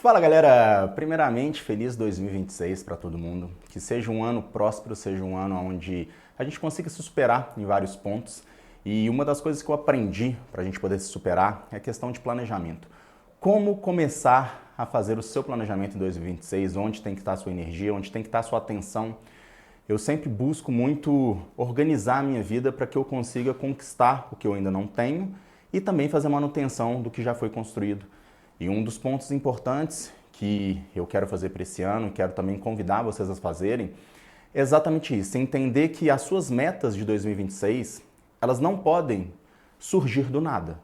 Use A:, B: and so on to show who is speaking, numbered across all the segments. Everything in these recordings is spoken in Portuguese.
A: Fala galera, primeiramente feliz 2026 para todo mundo, que seja um ano próspero, seja um ano onde a gente consiga se superar em vários pontos e uma das coisas que eu aprendi para a gente poder se superar é a questão de planejamento. Como começar a fazer o seu planejamento em 2026, onde tem que estar a sua energia, onde tem que estar a sua atenção. Eu sempre busco muito organizar a minha vida para que eu consiga conquistar o que eu ainda não tenho e também fazer manutenção do que já foi construído. E um dos pontos importantes que eu quero fazer para esse ano, e quero também convidar vocês a fazerem, é exatamente isso, entender que as suas metas de 2026, elas não podem surgir do nada.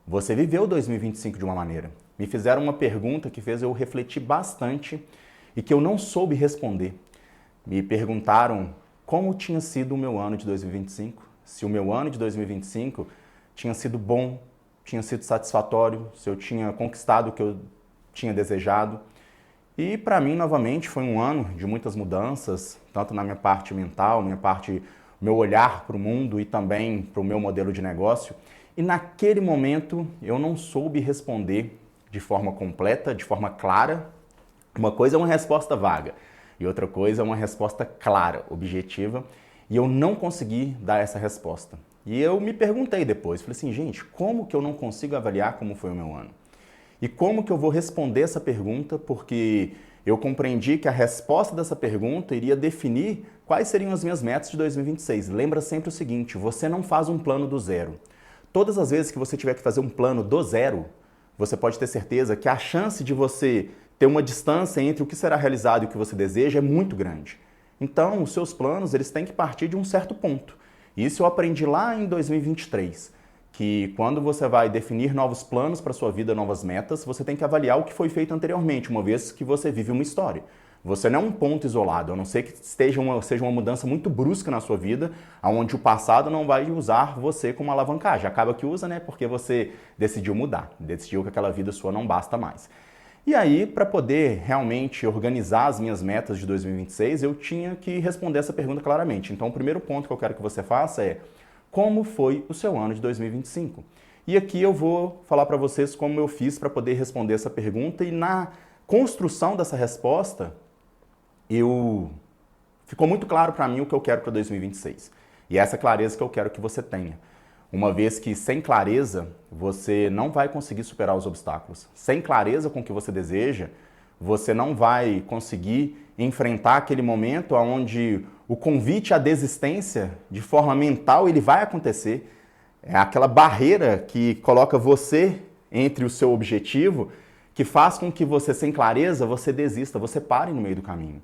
A: Você viveu 2025 de uma maneira. Me fizeram uma pergunta que fez eu refletir bastante e que eu não soube responder. Me perguntaram como tinha sido o meu ano de 2025, se o meu ano de 2025 tinha sido bom, tinha sido satisfatório, se eu tinha conquistado o que eu tinha desejado. E para mim, novamente, foi um ano de muitas mudanças, tanto na minha parte mental, meu olhar para o mundo e também para o meu modelo de negócio. E naquele momento eu não soube responder de forma completa, de forma clara. Uma coisa é uma resposta vaga e outra coisa é uma resposta clara, objetiva, e eu não consegui dar essa resposta. E eu me perguntei depois, falei assim, gente, como que eu não consigo avaliar como foi o meu ano? E como que eu vou responder essa pergunta? Porque eu compreendi que a resposta dessa pergunta iria definir quais seriam as minhas metas de 2026. Lembra sempre o seguinte, você não faz um plano do zero. Todas as vezes que você tiver que fazer um plano do zero, você pode ter certeza que a chance de você ter uma distância entre o que será realizado e o que você deseja é muito grande. Então, os seus planos eles têm que partir de um certo ponto. Isso eu aprendi lá em 2023, que quando você vai definir novos planos para sua vida, novas metas, você tem que avaliar o que foi feito anteriormente, uma vez que você vive uma história. Você não é um ponto isolado, a não ser que seja uma mudança muito brusca na sua vida, onde o passado não vai usar você como alavancagem. Acaba que usa, né? Porque você decidiu mudar, decidiu que aquela vida sua não basta mais. E aí, para poder realmente organizar as minhas metas de 2026, eu tinha que responder essa pergunta claramente. Então, o primeiro ponto que eu quero que você faça é como foi o seu ano de 2025? E aqui eu vou falar para vocês como eu fiz para poder responder essa pergunta e na construção dessa resposta, ficou muito claro para mim o que eu quero para 2026. E essa clareza que eu quero que você tenha. Uma vez que sem clareza você não vai conseguir superar os obstáculos. Sem clareza com o que você deseja, você não vai conseguir enfrentar aquele momento onde o convite à desistência de forma mental ele vai acontecer. É aquela barreira que coloca você entre o seu objetivo que faz com que você, sem clareza, você desista, você pare no meio do caminho.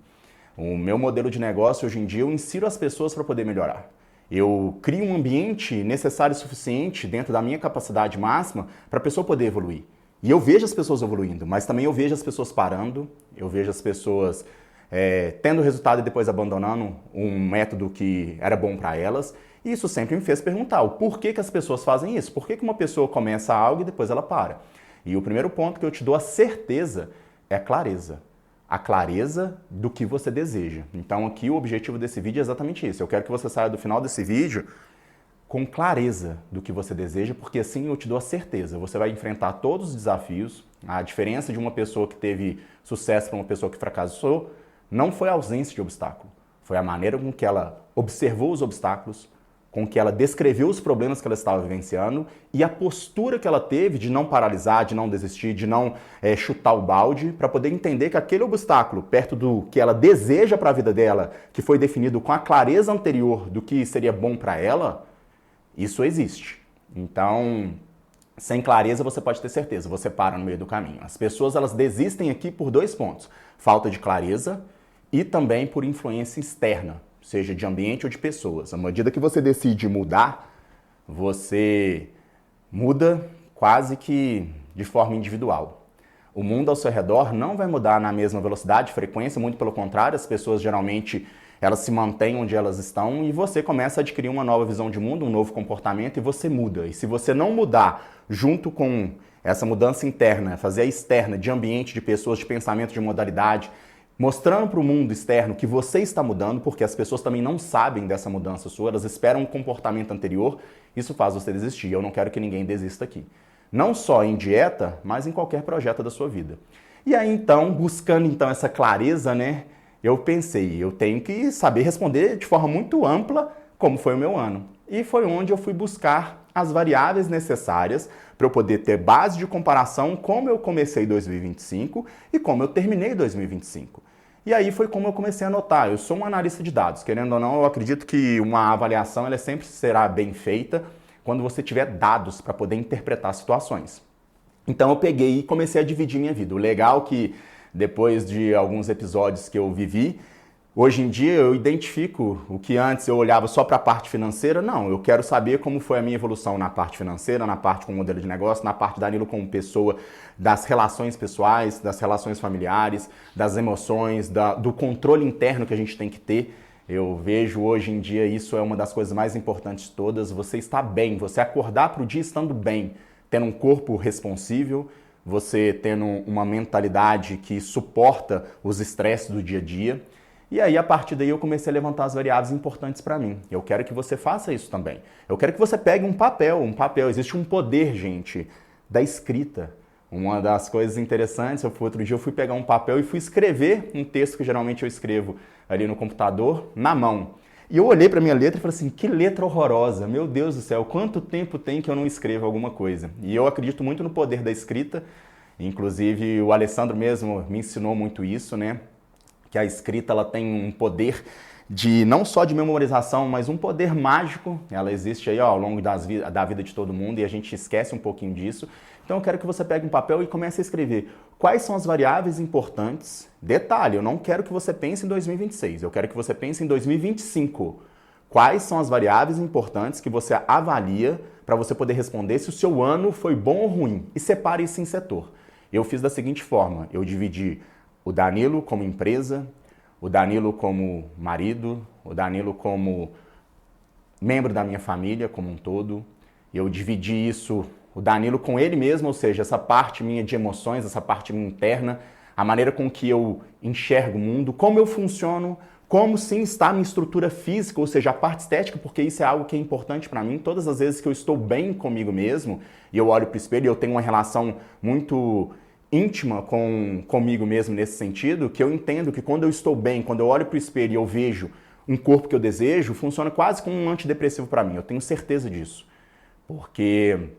A: O meu modelo de negócio hoje em dia eu insiro as pessoas para poder melhorar. Eu crio um ambiente necessário e suficiente dentro da minha capacidade máxima para a pessoa poder evoluir. E eu vejo as pessoas evoluindo, mas também eu vejo as pessoas parando, eu vejo as pessoas tendo resultado e depois abandonando um método que era bom para elas. E isso sempre me fez perguntar o porquê que as pessoas fazem isso? Por que que uma pessoa começa algo e depois ela para? E o primeiro ponto que eu te dou a certeza é a clareza. A clareza do que você deseja. Então aqui o objetivo desse vídeo é exatamente isso. Eu quero que você saia do final desse vídeo com clareza do que você deseja, porque assim eu te dou a certeza. Você vai enfrentar todos os desafios. A diferença de uma pessoa que teve sucesso para uma pessoa que fracassou não foi a ausência de obstáculo. Foi a maneira com que ela observou os obstáculos, com que ela descreveu os problemas que ela estava vivenciando e a postura que ela teve de não paralisar, de não desistir, de não chutar o balde, para poder entender que aquele obstáculo, perto do que ela deseja para a vida dela, que foi definido com a clareza anterior do que seria bom para ela, isso existe. Então, sem clareza você pode ter certeza, você para no meio do caminho. As pessoas elas desistem aqui por dois pontos, falta de clareza e também por influência externa, seja de ambiente ou de pessoas. À medida que você decide mudar, você muda quase que de forma individual. O mundo ao seu redor não vai mudar na mesma velocidade, frequência, muito pelo contrário, as pessoas geralmente elas se mantêm onde elas estão e você começa a adquirir uma nova visão de mundo, um novo comportamento e você muda. E se você não mudar junto com essa mudança interna, fazer a externa de ambiente, de pessoas, de pensamento, de modalidade, mostrando para o mundo externo que você está mudando, porque as pessoas também não sabem dessa mudança sua, elas esperam um comportamento anterior, isso faz você desistir. Eu não quero que ninguém desista aqui. Não só em dieta, mas em qualquer projeto da sua vida. E aí então, buscando então essa clareza, né, eu pensei, eu tenho que saber responder de forma muito ampla como foi o meu ano. E foi onde eu fui buscar as variáveis necessárias para eu poder ter base de comparação como eu comecei 2025 e como eu terminei 2025. E aí foi como eu comecei a notar. Eu sou um analista de dados, querendo ou não, eu acredito que uma avaliação ela sempre será bem feita quando você tiver dados para poder interpretar situações. Então eu peguei e comecei a dividir minha vida. O legal é que depois de alguns episódios que eu vivi, hoje em dia eu identifico o que antes eu olhava só para a parte financeira. Não, eu quero saber como foi a minha evolução na parte financeira, na parte com o modelo de negócio, na parte da Danilo como pessoa, das relações pessoais, das relações familiares, das emoções, do controle interno que a gente tem que ter. Eu vejo hoje em dia isso é uma das coisas mais importantes de todas. Você estar bem, você acordar para o dia estando bem, tendo um corpo responsível, você tendo uma mentalidade que suporta os estresses do dia a dia. E aí, a partir daí, eu comecei a levantar as variáveis importantes para mim. Eu quero que você faça isso também. Eu quero que você pegue um papel. Existe um poder, gente, da escrita. Uma das coisas interessantes, outro dia eu fui pegar um papel e fui escrever um texto que geralmente eu escrevo ali no computador, na mão. E eu olhei para minha letra e falei assim, que letra horrorosa, meu Deus do céu, quanto tempo tem que eu não escrevo alguma coisa? E eu acredito muito no poder da escrita, inclusive o Alessandro mesmo me ensinou muito isso, né? Que a escrita ela tem um poder de não só de memorização, mas um poder mágico. Ela existe aí ó, ao longo da vida de todo mundo e a gente esquece um pouquinho disso. Então eu quero que você pegue um papel e comece a escrever quais são as variáveis importantes. Detalhe, eu não quero que você pense em 2026, eu quero que você pense em 2025. Quais são as variáveis importantes que você avalia para você poder responder se o seu ano foi bom ou ruim? E separe isso em setor. Eu fiz da seguinte forma, eu dividi o Danilo como empresa, o Danilo como marido, o Danilo como membro da minha família como um todo. Eu dividi isso, o Danilo com ele mesmo, ou seja, essa parte minha de emoções, essa parte minha interna, a maneira com que eu enxergo o mundo, como eu funciono, como sim está a minha estrutura física, ou seja, a parte estética, porque isso é algo que é importante para mim. Todas as vezes que eu estou bem comigo mesmo, e eu olho para o espelho e eu tenho uma relação muito íntima comigo mesmo nesse sentido, que eu entendo que quando eu estou bem, quando eu olho para o espelho e eu vejo um corpo que eu desejo, funciona quase como um antidepressivo para mim. Eu tenho certeza disso. Porque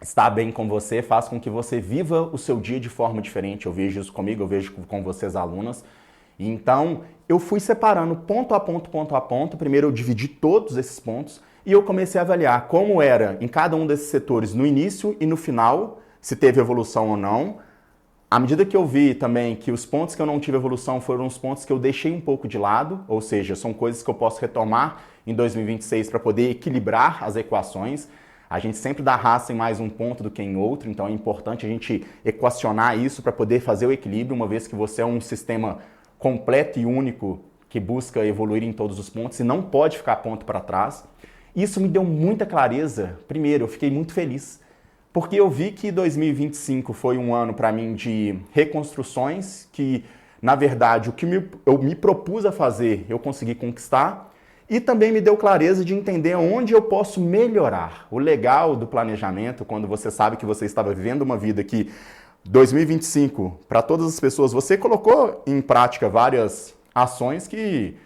A: estar bem com você faz com que você viva o seu dia de forma diferente. Eu vejo isso comigo, eu vejo com vocês alunas. E então, eu fui separando ponto a ponto, ponto a ponto. Primeiro eu dividi todos esses pontos e eu comecei a avaliar como era em cada um desses setores no início e no final, se teve evolução ou não. À medida que eu vi também que os pontos que eu não tive evolução foram os pontos que eu deixei um pouco de lado, ou seja, são coisas que eu posso retomar em 2026 para poder equilibrar as equações. A gente sempre dá raça em mais um ponto do que em outro, então é importante a gente equacionar isso para poder fazer o equilíbrio, uma vez que você é um sistema completo e único que busca evoluir em todos os pontos e não pode ficar ponto para trás. Isso me deu muita clareza. Primeiro, eu fiquei muito feliz, porque eu vi que 2025 foi um ano para mim de reconstruções, que na verdade o que eu me propus a fazer eu consegui conquistar, e também me deu clareza de entender onde eu posso melhorar. O legal do planejamento, quando você sabe que você estava vivendo uma vida que 2025, para todas as pessoas, você colocou em prática várias ações que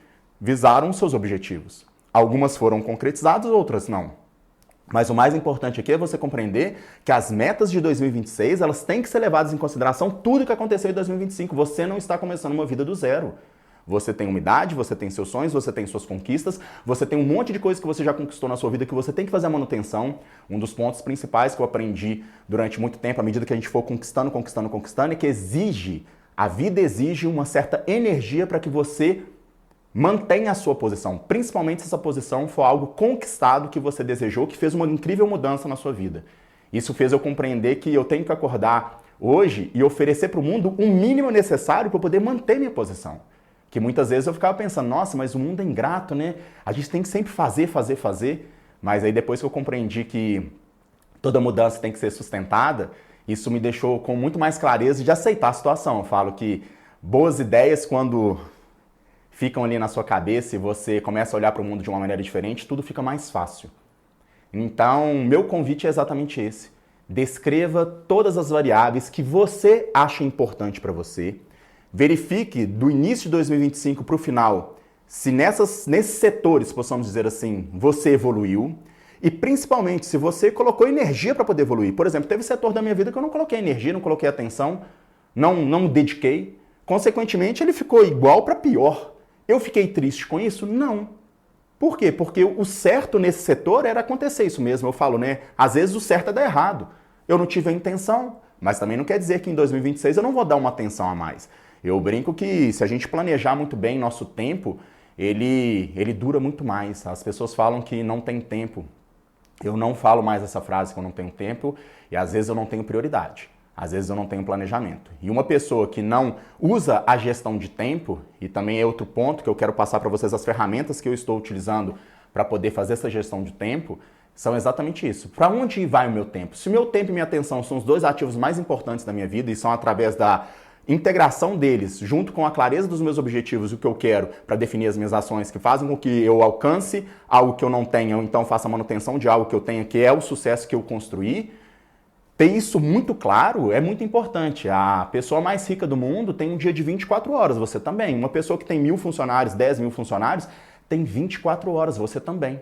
A: visaram os seus objetivos. Algumas foram concretizadas, outras não. Mas o mais importante aqui é você compreender que as metas de 2026, elas têm que ser levadas em consideração tudo que aconteceu em 2025. Você não está começando uma vida do zero. Você tem uma idade, você tem seus sonhos, você tem suas conquistas, você tem um monte de coisas que você já conquistou na sua vida que você tem que fazer a manutenção. Um dos pontos principais que eu aprendi durante muito tempo, à medida que a gente for conquistando, é que a vida exige uma certa energia para que você mantenha a sua posição, principalmente se essa posição for algo conquistado que você desejou, que fez uma incrível mudança na sua vida. Isso fez eu compreender que eu tenho que acordar hoje e oferecer para o mundo o mínimo necessário para poder manter minha posição. Que muitas vezes eu ficava pensando, nossa, mas o mundo é ingrato, né? A gente tem que sempre fazer. Mas aí depois que eu compreendi que toda mudança tem que ser sustentada, isso me deixou com muito mais clareza de aceitar a situação. Eu falo que boas ideias, quando ficam ali na sua cabeça e você começa a olhar para o mundo de uma maneira diferente, tudo fica mais fácil. Então, meu convite é exatamente esse, Descreva todas as variáveis que você acha importante para você. Verifique do início de 2025 para o final se nesses setores, possamos dizer assim, você evoluiu. E principalmente se você colocou energia para poder evoluir. Por exemplo, teve setor da minha vida que eu não coloquei energia, não coloquei atenção, não me dediquei. Consequentemente, ele ficou igual para pior. Eu fiquei triste com isso? Não. Por quê? Porque o certo nesse setor era acontecer isso mesmo. Eu falo, né? Às vezes o certo é dar errado. Eu não tive a intenção, mas também não quer dizer que em 2026 eu não vou dar uma atenção a mais. Eu brinco que se a gente planejar muito bem nosso tempo, ele dura muito mais. As pessoas falam que não tem tempo. Eu não falo mais essa frase que eu não tenho tempo e às vezes eu não tenho prioridade. Às vezes eu não tenho planejamento. E uma pessoa que não usa a gestão de tempo, e também é outro ponto que eu quero passar para vocês, as ferramentas que eu estou utilizando para poder fazer essa gestão de tempo, são exatamente isso. Para onde vai o meu tempo? Se o meu tempo e minha atenção são os dois ativos mais importantes da minha vida e são através da integração deles, junto com a clareza dos meus objetivos e o que eu quero para definir as minhas ações que fazem com que eu alcance algo que eu não tenha, ou então faça a manutenção de algo que eu tenha, que é o sucesso que eu construí, ter isso muito claro é muito importante. A pessoa mais rica do mundo tem um dia de 24 horas, você também. Uma pessoa que tem 1.000 funcionários, 10.000 funcionários, tem 24 horas, você também.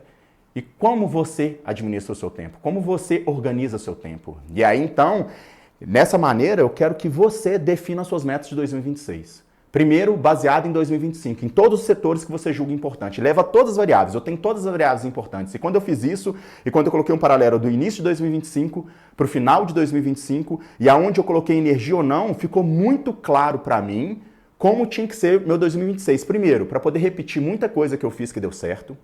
A: E como você administra o seu tempo? Como você organiza o seu tempo? E aí, então, nessa maneira, eu quero que você defina as suas metas de 2026. Primeiro, baseado em 2025, em todos os setores que você julga importante. Leva todas as variáveis, eu tenho todas as variáveis importantes. E quando eu fiz isso, e quando eu coloquei um paralelo do início de 2025 para o final de 2025, e aonde eu coloquei energia ou não, ficou muito claro para mim como tinha que ser meu 2026. Primeiro, para poder repetir muita coisa que eu fiz que deu certo,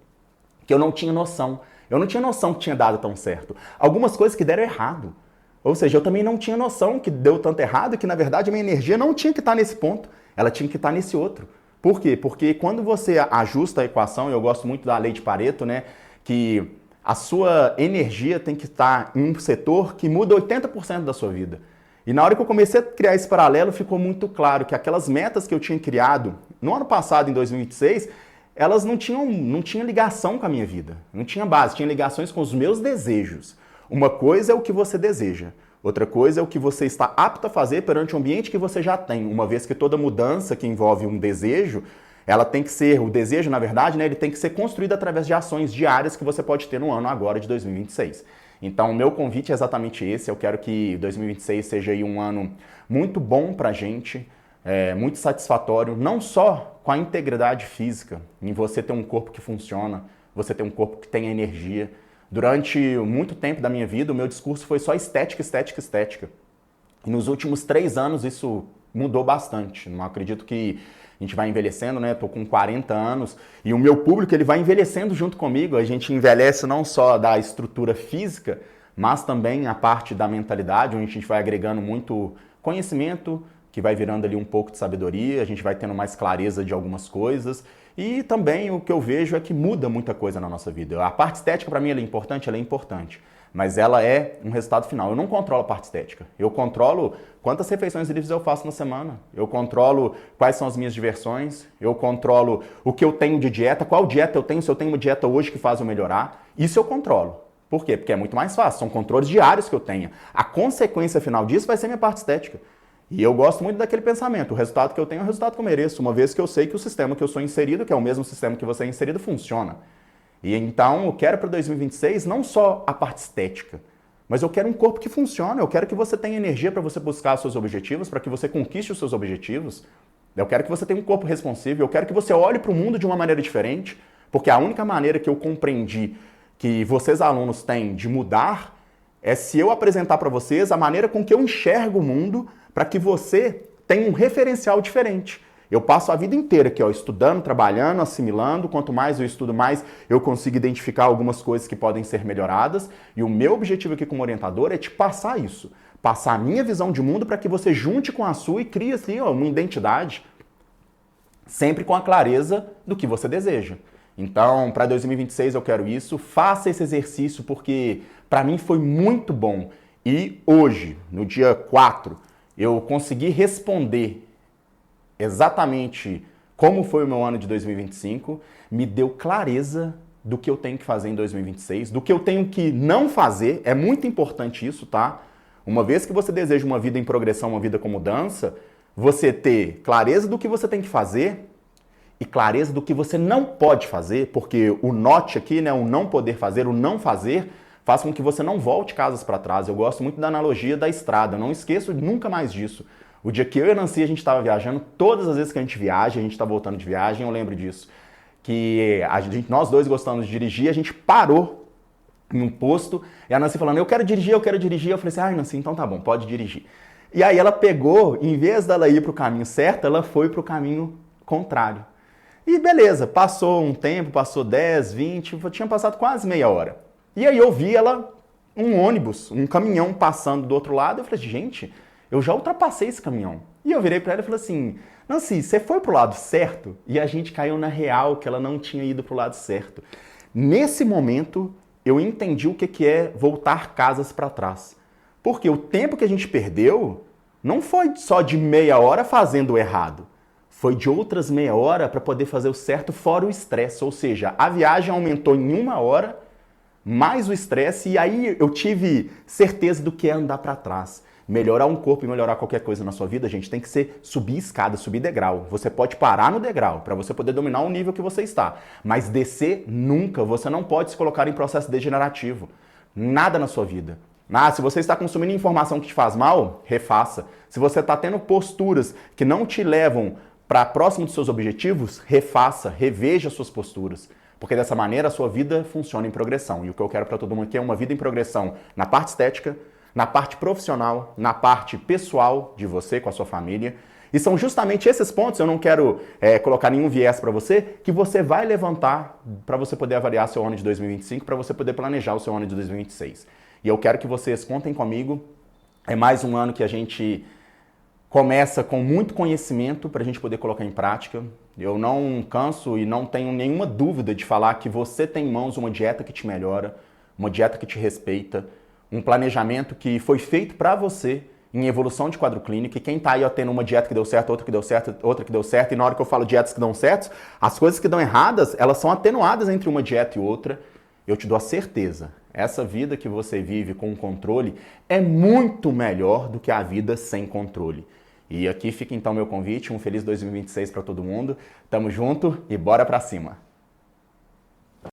A: que eu não tinha noção. Eu não tinha noção que tinha dado tão certo. Algumas coisas que deram errado. Ou seja, eu também não tinha noção que deu tanto errado e que, na verdade, a minha energia não tinha que estar nesse ponto. Ela tinha que estar nesse outro. Por quê? Porque quando você ajusta a equação, e eu gosto muito da lei de Pareto, né? Que a sua energia tem que estar em um setor que muda 80% da sua vida. E na hora que eu comecei a criar esse paralelo, ficou muito claro que aquelas metas que eu tinha criado no ano passado, em 2026, elas não tinham ligação com a minha vida. Não tinha base, tinha ligações com os meus desejos. Uma coisa é o que você deseja. Outra coisa é o que você está apto a fazer perante o ambiente que você já tem, uma vez que toda mudança que envolve um desejo, ela tem que ser, o desejo, na verdade, né, ele tem que ser construído através de ações diárias que você pode ter no ano agora de 2026. Então, o meu convite é exatamente esse, eu quero que 2026 seja aí um ano muito bom pra gente, muito satisfatório, não só com a integridade física, em você ter um corpo que funciona, você ter um corpo que tenha energia. Durante muito tempo da minha vida, o meu discurso foi só estética, estética, estética. E nos últimos 3 anos isso mudou bastante. Não acredito que a gente vai envelhecendo, né? Estou com 40 anos e o meu público ele vai envelhecendo junto comigo. A gente envelhece não só da estrutura física, mas também a parte da mentalidade, onde a gente vai agregando muito conhecimento, que vai virando ali um pouco de sabedoria, a gente vai tendo mais clareza de algumas coisas. E também o que eu vejo é que muda muita coisa na nossa vida. A parte estética, para mim, ela é importante, mas ela é um resultado final. Eu não controlo a parte estética. Eu controlo quantas refeições livres eu faço na semana. Eu controlo quais são as minhas diversões. Eu controlo o que eu tenho de dieta, qual dieta eu tenho, se eu tenho uma dieta hoje que faz eu melhorar. Isso eu controlo. Por quê? Porque é muito mais fácil. São controles diários que eu tenho. A consequência final disso vai ser minha parte estética. E eu gosto muito daquele pensamento, o resultado que eu tenho é o resultado que eu mereço, uma vez que eu sei que o sistema que eu sou inserido, que é o mesmo sistema que você é inserido, funciona. E então eu quero para 2026 não só a parte estética, mas eu quero um corpo que funcione, eu quero que você tenha energia para você buscar os seus objetivos, para que você conquiste os seus objetivos. Eu quero que você tenha um corpo responsível, eu quero que você olhe para o mundo de uma maneira diferente, porque a única maneira que eu compreendi que vocês alunos têm de mudar é se eu apresentar para vocês a maneira com que eu enxergo o mundo, para que você tenha um referencial diferente. Eu passo a vida inteira aqui, ó, estudando, trabalhando, assimilando. Quanto mais eu estudo, mais eu consigo identificar algumas coisas que podem ser melhoradas. E o meu objetivo aqui como orientador é te passar isso. Passar a minha visão de mundo para que você junte com a sua e crie assim, ó, uma identidade. Sempre com a clareza do que você deseja. Então, para 2026 eu quero isso. Faça esse exercício porque para mim foi muito bom. E hoje, no dia 4, eu consegui responder exatamente como foi o meu ano de 2025, me deu clareza do que eu tenho que fazer em 2026, do que eu tenho que não fazer, é muito importante isso, tá? Uma vez que você deseja uma vida em progressão, uma vida com mudança, você ter clareza do que você tem que fazer e clareza do que você não pode fazer, porque o not aqui, né, o não poder fazer, o não fazer, faz com que você não volte casas para trás. Eu gosto muito da analogia da estrada, não esqueço nunca mais disso. O dia que eu e a Nancy a gente estava viajando, todas as vezes que a gente viaja, a gente está voltando de viagem, eu lembro disso, que nós dois gostamos de dirigir, a gente parou em um posto, e a Nancy falando, eu quero dirigir, eu falei assim, Nancy, então tá bom, pode dirigir. E aí ela pegou, em vez dela ir para o caminho certo, ela foi para o caminho contrário. E beleza, passou um tempo, passou 10, 20, tinha passado quase meia hora. E aí eu vi ela, um ônibus, um caminhão passando do outro lado, eu falei, gente, eu já ultrapassei esse caminhão. E eu virei para ela e falei assim, Nancy, você foi pro lado certo? E a gente caiu na real que ela não tinha ido pro lado certo. Nesse momento, eu entendi o que é voltar casas para trás. Porque o tempo que a gente perdeu não foi só de meia hora fazendo o errado. Foi de outras meia hora para poder fazer o certo fora o estresse. Ou seja, a viagem aumentou em 1 hora, mais o estresse, e aí eu tive certeza do que é andar para trás. Melhorar um corpo e melhorar qualquer coisa na sua vida, gente, tem que ser subir escada, subir degrau. Você pode parar no degrau para você poder dominar o nível que você está. Mas descer nunca, você não pode se colocar em processo degenerativo. Nada na sua vida. Se você está consumindo informação que te faz mal, refaça. Se você está tendo posturas que não te levam para próximo dos seus objetivos, refaça, reveja suas posturas. Porque dessa maneira a sua vida funciona em progressão. E o que eu quero para todo mundo aqui é uma vida em progressão na parte estética, na parte profissional, na parte pessoal de você com a sua família. E são justamente esses pontos, eu não quero colocar nenhum viés para você, que você vai levantar para você poder avaliar seu ano de 2025, para você poder planejar o seu ano de 2026. E eu quero que vocês contem comigo. É mais um ano que a gente começa com muito conhecimento para a gente poder colocar em prática. Eu não canso e não tenho nenhuma dúvida de falar que você tem em mãos uma dieta que te melhora, uma dieta que te respeita, um planejamento que foi feito para você em evolução de quadro clínico, e quem está aí tendo uma dieta que deu certo, outra que deu certo, outra que deu certo, e na hora que eu falo dietas que dão certo, as coisas que dão erradas, elas são atenuadas entre uma dieta e outra. Eu te dou a certeza, essa vida que você vive com controle é muito melhor do que a vida sem controle. E aqui fica então meu convite, um feliz 2026 para todo mundo. Tamo junto e bora pra cima!